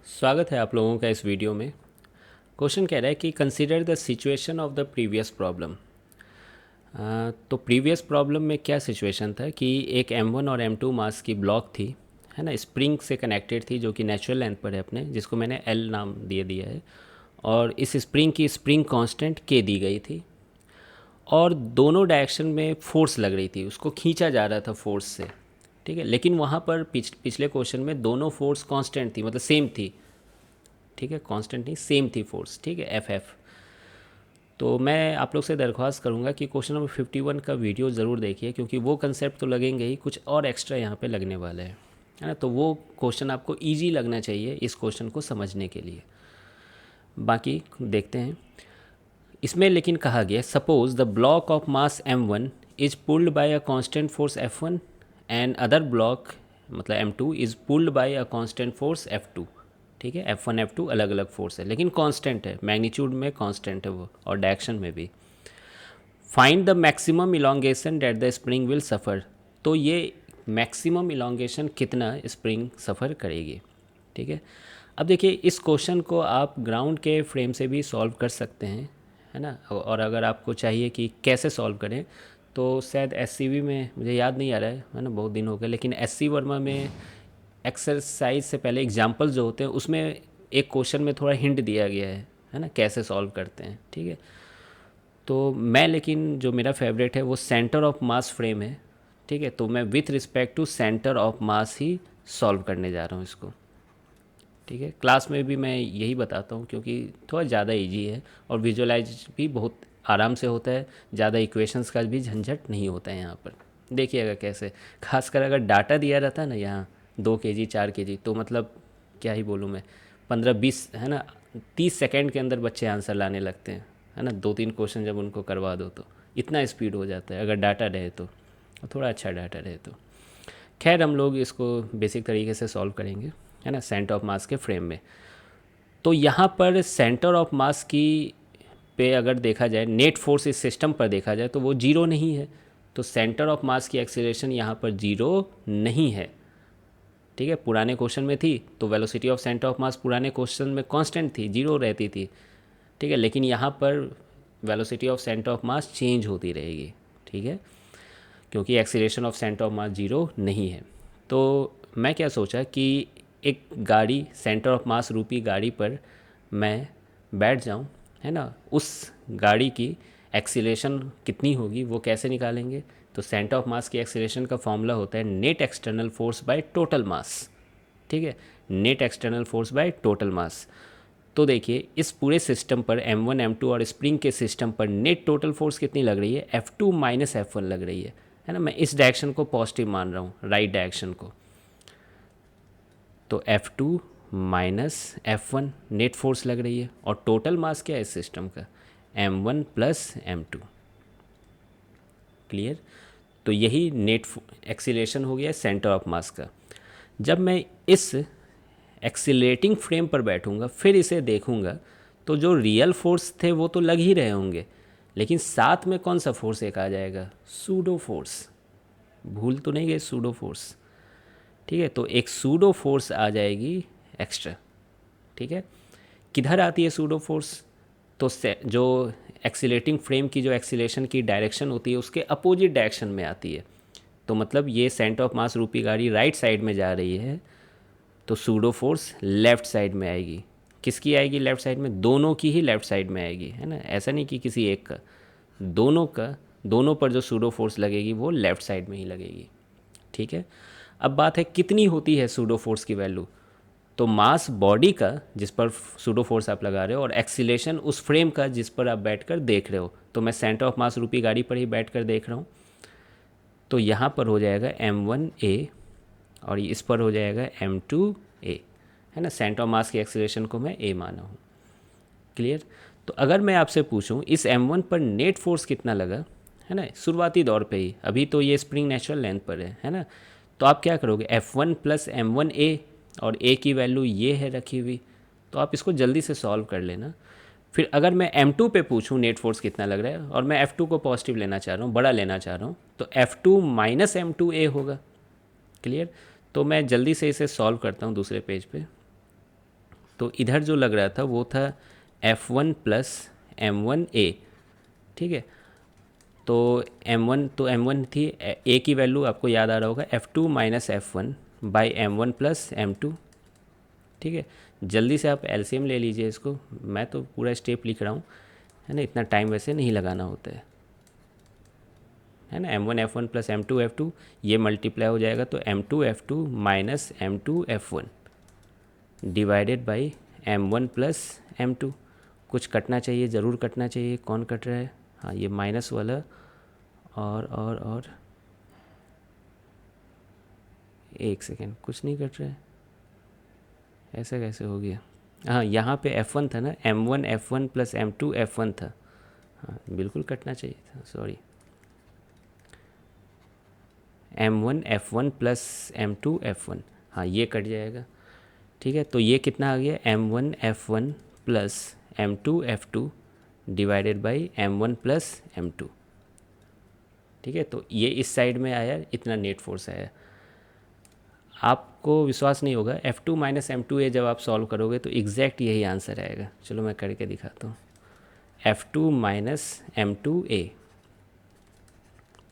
स्वागत है आप लोगों का इस वीडियो में। क्वेश्चन कह रहा है कि consider the situation of the previous problem. तो प्रीवियस प्रॉब्लम में क्या सिचुएशन था कि एक M1 और M2 मास की ब्लॉक थी, है ना, स्प्रिंग से कनेक्टेड थी, जो कि नेचुरल लेंथ पर है अपने, जिसको मैंने L नाम दे दिया है। और इस स्प्रिंग की स्प्रिंग कांस्टेंट K दी गई थी और दोनों डायरेक्शन में फोर्स लग रही थी, उसको खींचा जा रहा था फोर्स से। ठीक है, लेकिन वहाँ पर पिछले क्वेश्चन में दोनों फोर्स कांस्टेंट थी, मतलब सेम थी। ठीक है, कांस्टेंट नहीं, सेम थी फोर्स। ठीक है, एफ। तो मैं आप लोग से दरख्वास्त करूंगा कि क्वेश्चन नंबर 51 का वीडियो ज़रूर देखिए, क्योंकि वो कंसेप्ट तो लगेंगे ही, कुछ और एक्स्ट्रा यहाँ पे लगने वाले हैं, है ना। तो वो क्वेश्चन आपको इजी लगना चाहिए इस क्वेश्चन को समझने के लिए। बाकी देखते हैं इसमें। लेकिन कहा गया, suppose the block of mass m1 is pulled bye a constant force f1 and other block मतलब m2 is pulled bye a constant force f2। ठीक है, f1 f2 अलग अलग फोर्स है, लेकिन कांस्टेंट है, मैग्नीट्यूड में कांस्टेंट है वो, और डायरेक्शन में भी। Find the maximum elongation that the spring will suffer. तो ये मैक्सिमम इलोंगेशन कितना स्प्रिंग सफ़र करेगी। ठीक है, अब देखिए इस क्वेश्चन को आप ग्राउंड के फ्रेम से भी सॉल्व कर सकते हैं, है ना। और अगर आपको चाहिए कि कैसे सॉल्व करें, तो शायद एससीवी में, मुझे याद नहीं आ रहा है ना, बहुत दिन हो गए, लेकिन एससी वर्मा में एक्सरसाइज से पहले एग्जाम्पल जो होते हैं उसमें एक क्वेश्चन में थोड़ा हिंट दिया गया है ना, कैसे सॉल्व करते हैं। ठीक है, तो मैं, लेकिन जो मेरा फेवरेट है वो सेंटर ऑफ मास फ्रेम है। ठीक है, तो मैं with respect to centre of mass ही सॉल्व करने जा रहा हूँ इसको। ठीक है, क्लास में भी मैं यही बताता हूँ, क्योंकि थोड़ा ज़्यादा इजी है और विजुअलाइज भी बहुत आराम से होता है, ज़्यादा इक्वेशंस का भी झंझट नहीं होता है यहाँ पर। देखिएगा कैसे, खासकर अगर डाटा दिया रहता है ना यहाँ 2 kg 4 kg, तो मतलब क्या ही बोलूँ मैं, 15-20, है ना, 30 सेकेंड के अंदर बच्चे आंसर लाने लगते हैं, है ना। 2-3 क्वेश्चन जब उनको करवा दो तो इतना स्पीड हो जाता है, अगर डाटा रहे तो, थोड़ा अच्छा डाटा रहे तो। खैर, हम लोग इसको बेसिक तरीके से सॉल्व करेंगे, है ना, सेंटर ऑफ मास के फ्रेम में। तो यहाँ पर सेंटर ऑफ मास की पे अगर देखा जाए, नेट फोर्स इस सिस्टम पर देखा जाए तो वो जीरो नहीं है। तो सेंटर ऑफ मास की एक्सीलरेशन यहाँ पर जीरो नहीं है। ठीक है, पुराने क्वेश्चन में थी तो वेलोसिटी ऑफ सेंटर ऑफ मास पुराने क्वेश्चन में कांस्टेंट थी, जीरो रहती थी। ठीक है, लेकिन यहाँ पर velocity of centre of mass change होती रहेगी। ठीक है, क्योंकि acceleration of centre of mass zero नहीं है। तो मैं क्या सोचा कि एक गाड़ी, सेंटर ऑफ मास रूपी गाड़ी पर मैं बैठ जाऊं, है ना। उस गाड़ी की एक्सीलरेशन कितनी होगी वो कैसे निकालेंगे। तो सेंटर ऑफ मास की एक्सीलरेशन का फॉर्मूला होता है net external force by total mass. ठीक है, net external force by total mass. तो देखिए इस पूरे सिस्टम पर M1 M2 और स्प्रिंग के सिस्टम पर नेट टोटल फोर्स कितनी लग रही है, F2 माइनस F1 लग रही है ना। मैं इस डायरेक्शन को पॉजिटिव मान रहा हूँ, राइट डायरेक्शन को। तो F2 minus F1 net force लग रही है, और टोटल मास क्या है इस सिस्टम का, M1 प्लस M2। क्लियर। तो यही नेट एक्सीलरेशन हो गया सेंटर ऑफ मास का। जब मैं इस एक्सीलरेटिंग फ्रेम पर बैठूंगा, फिर इसे देखूंगा, तो जो रियल फोर्स थे वो तो लग ही रहे होंगे, लेकिन साथ में कौन सा फोर्स एक आ जाएगा, सूडो फोर्स। भूल तो नहीं गए सूडो फोर्स। ठीक है, तो एक सूडो फोर्स आ जाएगी एक्स्ट्रा। ठीक है, किधर आती है सूडो फोर्स, तो जो एक्सीलेटिंग फ्रेम की जो एक्सीलेशन की डायरेक्शन होती है उसके अपोजिट डायरेक्शन में आती है। तो मतलब ये सेंटर ऑफ मास रूपी गाड़ी राइट साइड में जा रही है, तो सूडो फोर्स लेफ़्ट साइड में आएगी। किसकी आएगी लेफ़्ट साइड में, दोनों की ही लेफ़्ट साइड में आएगी, है ना। ऐसा नहीं कि किसी एक का, दोनों का, दोनों पर जो सूडो फोर्स लगेगी वो लेफ़्ट साइड में ही लगेगी। ठीक है, अब बात है कितनी होती है सूडो फोर्स की वैल्यू। तो मास बॉडी का जिस पर सूडो फोर्स आप लगा रहे हो, और एक्सीलेशन उस फ्रेम का जिस पर आप बैठकर देख रहे हो। तो मैं सेंटर ऑफ मास रूपी गाड़ी पर ही बैठकर देख रहा हूँ, तो यहाँ पर हो जाएगा M1A और इस पर हो जाएगा M2A, है ना। सेंटर ऑफ मास की एक्सीलरेशन को मैं A माना हूँ। क्लियर। तो अगर मैं आपसे पूछूं इस M1 पर नेट फोर्स कितना लगा, है ना, शुरुआती दौर पे ही, अभी तो ये स्प्रिंग नेचुरल लेंथ पर है ना। तो आप क्या करोगे, F1 प्लस M1A, और A की वैल्यू ये है रखी हुई, तो आप इसको जल्दी से सॉल्व कर लेना। फिर अगर मैं M2 पे पूछूं नेट फोर्स कितना लग रहा है, और मैं F2 को पॉजिटिव लेना चाह रहा हूँ, बड़ा लेना चाह रहा हूँ, तो F2 माइनस M2A होगा। क्लियर। तो मैं जल्दी से इसे सॉल्व करता हूँ दूसरे पेज पे। तो इधर जो लग रहा था वो था F1 प्लस M1A, ठीक है। तो M1 थी A की वैल्यू आपको याद आ रहा होगा F2 minus F1 by M1 plus M2, ठीक है। जल्दी से आप एलसीएम ले लीजिए इसको, मैं तो पूरा स्टेप लिख रहा हूँ, है ना, इतना टाइम वैसे नहीं लगाना होता है ना। M1 F1 plus M2 F2 ये मल्टीप्लाई हो जाएगा तो M2 F2 minus M2 F1 divided by M1 plus M2। कुछ कटना चाहिए, ज़रूर कटना चाहिए, कौन कट रहा है, हाँ ये माइनस वाला, और एक सेकेंड, कुछ नहीं कट रहा है, ऐसा कैसे हो गया। हाँ यहाँ पे F1 था ना, M1 F1 plus M2 F1 था, हाँ बिल्कुल कटना चाहिए था, sorry. M1 F1 plus M2 F1, हाँ ये कट जाएगा, ठीक है। तो ये कितना आ गया, M1 F1 plus M2 F2 divided by M1 plus M2, ठीक है। तो ये इस साइड में आया, इतना नेट फोर्स आया। आपको विश्वास नहीं होगा, F2 माइनस M2A जब आप सॉल्व करोगे तो एग्जैक्ट यही आंसर आएगा। चलो मैं करके दिखाता हूँ। F2 माइनस M2A,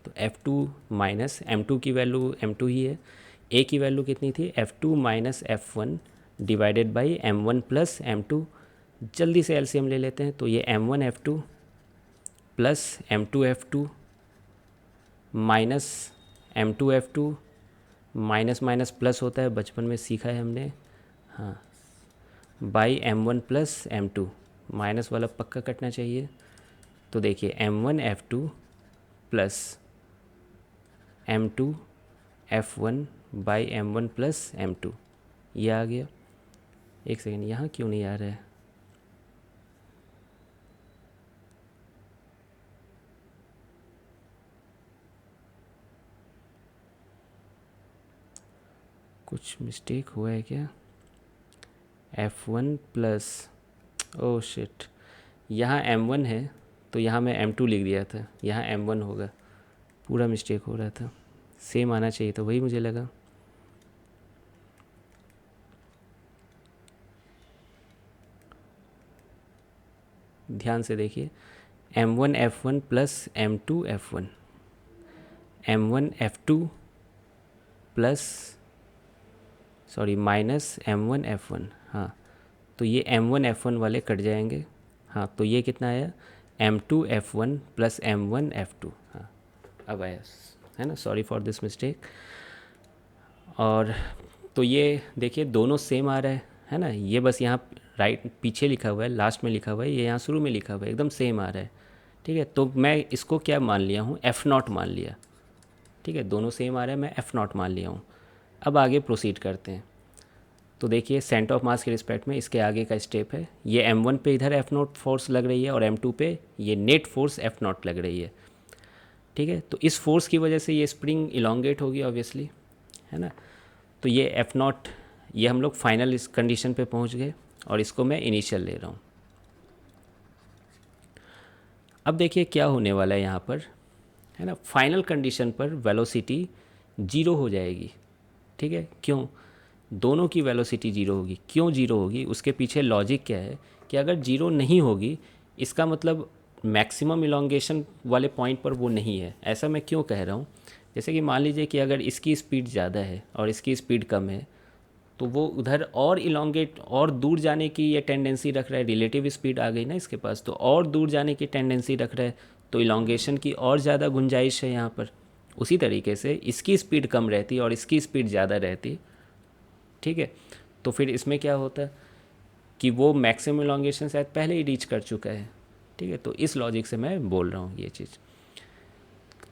तो F2 माइनस M2 की वैल्यू M2 ही है, A की वैल्यू कितनी थी, F2 minus F1 divided by M1 plus M2। जल्दी से एलसीएम ले लेते हैं, तो ये M1 F2 plus M2 F2 minus M2 F2, minus minus plus होता है, बचपन में सीखा है हमने, हाँ, by M1 plus M2, minus वाला पक्का कटना चाहिए। तो देखिए M1 F2 plus M2 F1 by M1 plus M2, ये आ गया। एक सेकेंड, यहाँ क्यों नहीं आ रहा है, कुछ मिस्टेक हुआ है क्या। F1 प्लस, ओह शिट, यहाँ M1 है तो यहाँ मैं M2 लिख दिया था, यहाँ M1 होगा, पूरा मिस्टेक हो रहा था, सेम आना चाहिए था, वही मुझे लगा। ध्यान से देखिए, M1 F1 plus M2 F1, M1 F2 plus, sorry minus M1 F1, हाँ तो ये M1 F1 वाले कट जाएंगे, हाँ तो ये कितना आया, M2 F1 plus M1 F2, हाँ अब आया, है ना, सॉरी फॉर दिस मिस्टेक। और तो ये देखिए दोनों सेम आ रहा है ना, ये बस यहाँ राइट पीछे लिखा हुआ है, लास्ट में लिखा हुआ है, ये यहाँ शुरू में लिखा हुआ है, एकदम सेम आ रहा है, ठीक है। तो मैं इसको क्या मान लिया हूँ, F0 मान लिया, ठीक है, दोनों सेम आ रहा है, मैं F0 मान लिया हूँ। अब आगे प्रोसीड करते हैं। तो देखिए सेंटर ऑफ मास के रिस्पेक्ट में इसके आगे का स्टेप है, ये M1 पे इधर F0 फोर्स लग रही है और M2 पे ये नेट फोर्स F0 लग रही है, ठीक है। तो इस फोर्स की वजह से ये स्प्रिंग इलोंगेट होगी ऑब्वियसली, है ना। तो ये F0, ये हम लोग फाइनल इस कंडीशन पे पहुंच गए और इसको मैं इनिशियल ले रहा हूँ। अब देखिए क्या होने वाला है यहाँ पर, है ना, फाइनल कंडीशन पर वेलोसिटी जीरो हो जाएगी, ठीक है। क्यों, दोनों की वेलोसिटी जीरो होगी, क्यों जीरो होगी, उसके पीछे लॉजिक क्या है कि अगर जीरो नहीं होगी इसका मतलब मैक्सिमम इलोंगेशन वाले पॉइंट पर वो नहीं है। ऐसा मैं क्यों कह रहा हूँ, जैसे कि मान लीजिए कि अगर इसकी स्पीड ज़्यादा है और इसकी स्पीड कम है तो वो उधर और इलोंगेट और दूर जाने की ये टेंडेंसी रख रहा है, रिलेटिव स्पीड आ गई ना इसके पास, तो और दूर जाने की टेंडेंसी रख रहा है, तो इलोंगेशन की और ज़्यादा गुंजाइश है यहाँ पर। उसी तरीके से इसकी स्पीड कम रहती और इसकी स्पीड ज़्यादा रहती, ठीक है, तो फिर इसमें क्या होता है कि वो मैक्सिमम इलोंगेशन शायद पहले ही रीच कर चुका है, ठीक है। तो इस लॉजिक से मैं बोल रहा हूँ ये चीज़।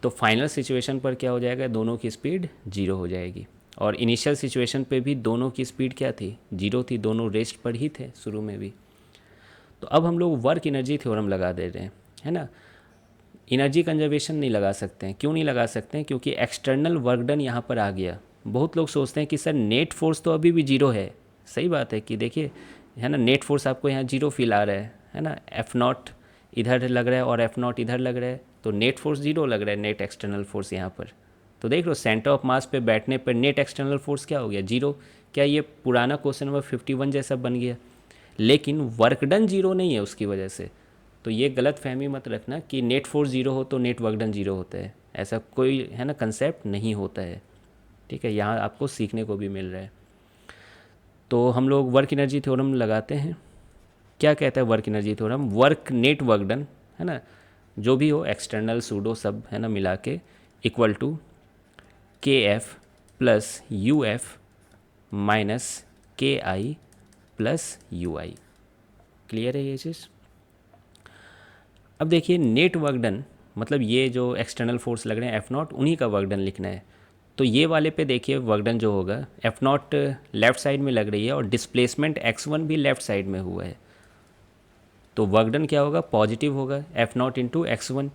तो फाइनल सिचुएशन पर क्या हो जाएगा, दोनों की स्पीड जीरो हो जाएगी, और इनिशियल सिचुएशन पे भी दोनों की स्पीड क्या थी, जीरो थी, दोनों रेस्ट पर ही थे शुरू में भी। तो अब हम लोग वर्क एनर्जी थ्योरम लगा दे रहे हैं, है ना। एनर्जी कंजर्वेशन नहीं लगा सकते हैं, क्यों नहीं लगा सकते हैं, क्योंकि एक्सटर्नल वर्क डन यहाँ पर आ गया। बहुत लोग सोचते हैं कि सर नेट फोर्स तो अभी भी जीरो है, सही बात है कि देखिए, है ना, नेट फोर्स आपको यहाँ जीरो फील आ रहा है ना, F0 इधर लग रहा है और F0 इधर लग रहा है, तो नेट फोर्स जीरो लग रहा है, नेट एक्सटर्नल फोर्स यहाँ पर। तो देख लो सेंटर ऑफ मास पे बैठने पर नेट एक्सटर्नल फोर्स क्या हो गया, जीरो। क्या ये पुराना क्वेश्चन नंबर 51 जैसा बन गया लेकिन वर्क डन जीरो नहीं है उसकी वजह से। तो ये गलत फहमी मत रखना कि नेट फोर्स जीरो हो तो नेट वर्क डन जीरो होता है, ऐसा कोई है ना कंसेप्ट नहीं होता है। ठीक है, यहाँ आपको सीखने को भी मिल रहा है। तो हम लोग वर्क एनर्जी थ्योरम लगाते हैं। क्या कहता है work energy theorem? Work net work done है ना, जो भी हो एक्सटर्नल सूडो सब है ना मिला के, इक्वल टू के F plus U F minus के आई प्लस यू आई। क्लियर है ये चीज़? अब देखिए नेट वर्क डन मतलब ये जो एक्सटर्नल फोर्स लग रहे हैं एफ नॉट, उन्हीं का वर्क डन लिखना है। तो ये वाले पे देखिए वर्क डन जो होगा एफ नॉट लेफ़्ट साइड में लग रही है और डिस्प्लेसमेंट एक्स वन भी लेफ़्ट साइड में हुआ है, तो वर्क डन क्या होगा? पॉजिटिव होगा, F not into x one.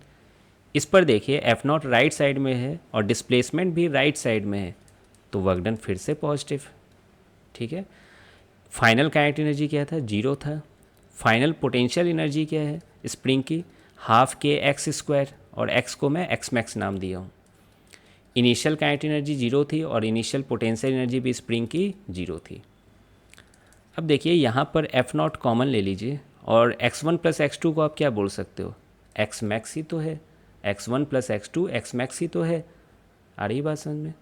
इस पर देखिए एफ नॉट राइट साइड में है और डिस्प्लेसमेंट भी राइट साइड में है, तो वर्क डन फिर से पॉजिटिव। ठीक है, फाइनल काइनेटिक एनर्जी क्या था? जीरो था। फाइनल पोटेंशियल एनर्जी क्या है स्प्रिंग की? हाफ के एक्स स्क्वायर, और एक्स को मैं एक्स मैक्स नाम दिया हूँ। इनिशियल काइनेटिक एनर्जी जीरो थी और इनिशियल पोटेंशियल एनर्जी भी स्प्रिंग की जीरो थी। अब देखिए यहाँ पर एफ नॉट कॉमन ले लीजिए और x one plus x two को आप क्या बोल सकते हो? एक्स मैक्स ही तो है, X one plus x two X max ही तो है। आ रही बात समझ में?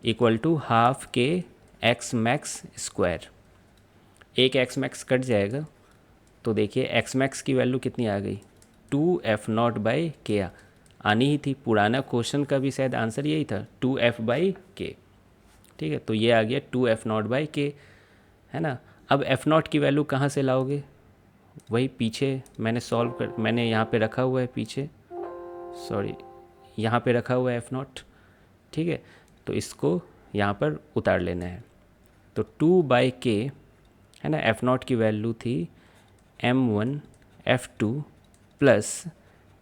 इक्वल टू हाफ के एक्स मैक्स स्क्वायर। एक एक्स मैक्स कट जाएगा तो देखिए एक्स मैक्स की वैल्यू कितनी आ गई? 2f0/k आनी ही थी। पुराना क्वेश्चन का भी शायद आंसर यही था, 2f/k। ठीक है, तो ये आ गया 2f0/k है ना। अब f0 की वैल्यू कहाँ से लाओगे? वही पीछे मैंने यहाँ पे रखा हुआ है, पीछे सॉरी यहाँ पे रखा हुआ है f0। ठीक है, तो इसको यहाँ पर उतार लेना है। तो 2/k है ना, f0 की वैल्यू थी m1 f2 plus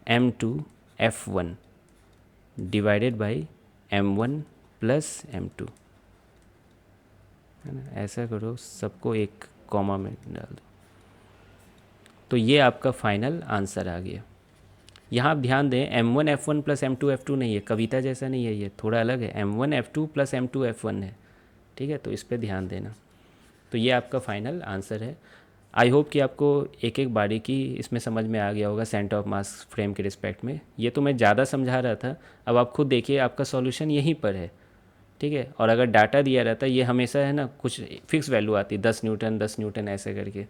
m2 f1 divided by m1 plus m2 है ना। ऐसा करो, सबको एक कॉमा में डाल दो, तो ये आपका फाइनल आंसर आ गया। यहाँ आप ध्यान दें m1 f1 plus m2 f2 नहीं है, कविता जैसा नहीं है, ये थोड़ा अलग है। m1 f2 plus m2 f1 है। ठीक है, तो इस पर ध्यान देना। तो ये आपका फाइनल आंसर है। आई होप कि आपको एक एक बारीकी इसमें समझ में आ गया होगा सेंटर ऑफ मास फ्रेम के रिस्पेक्ट में। ये तो मैं ज़्यादा समझा रहा था, अब आप खुद देखिए आपका सॉल्यूशन यहीं पर है। ठीक है, और अगर डाटा दिया रहता है ये हमेशा है ना कुछ फिक्स वैल्यू आती है, 10 न्यूटन ऐसे करके।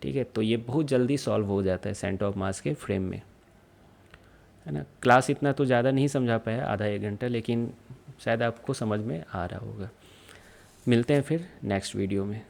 ठीक है, तो ये बहुत जल्दी सॉल्व हो जाता है सेंटर ऑफ मास के फ्रेम में, है ना। क्लास इतना तो ज़्यादा नहीं समझा पाया, आधा एक घंटा, लेकिन शायद आपको समझ में आ रहा होगा। मिलते हैं फिर नेक्स्ट वीडियो में।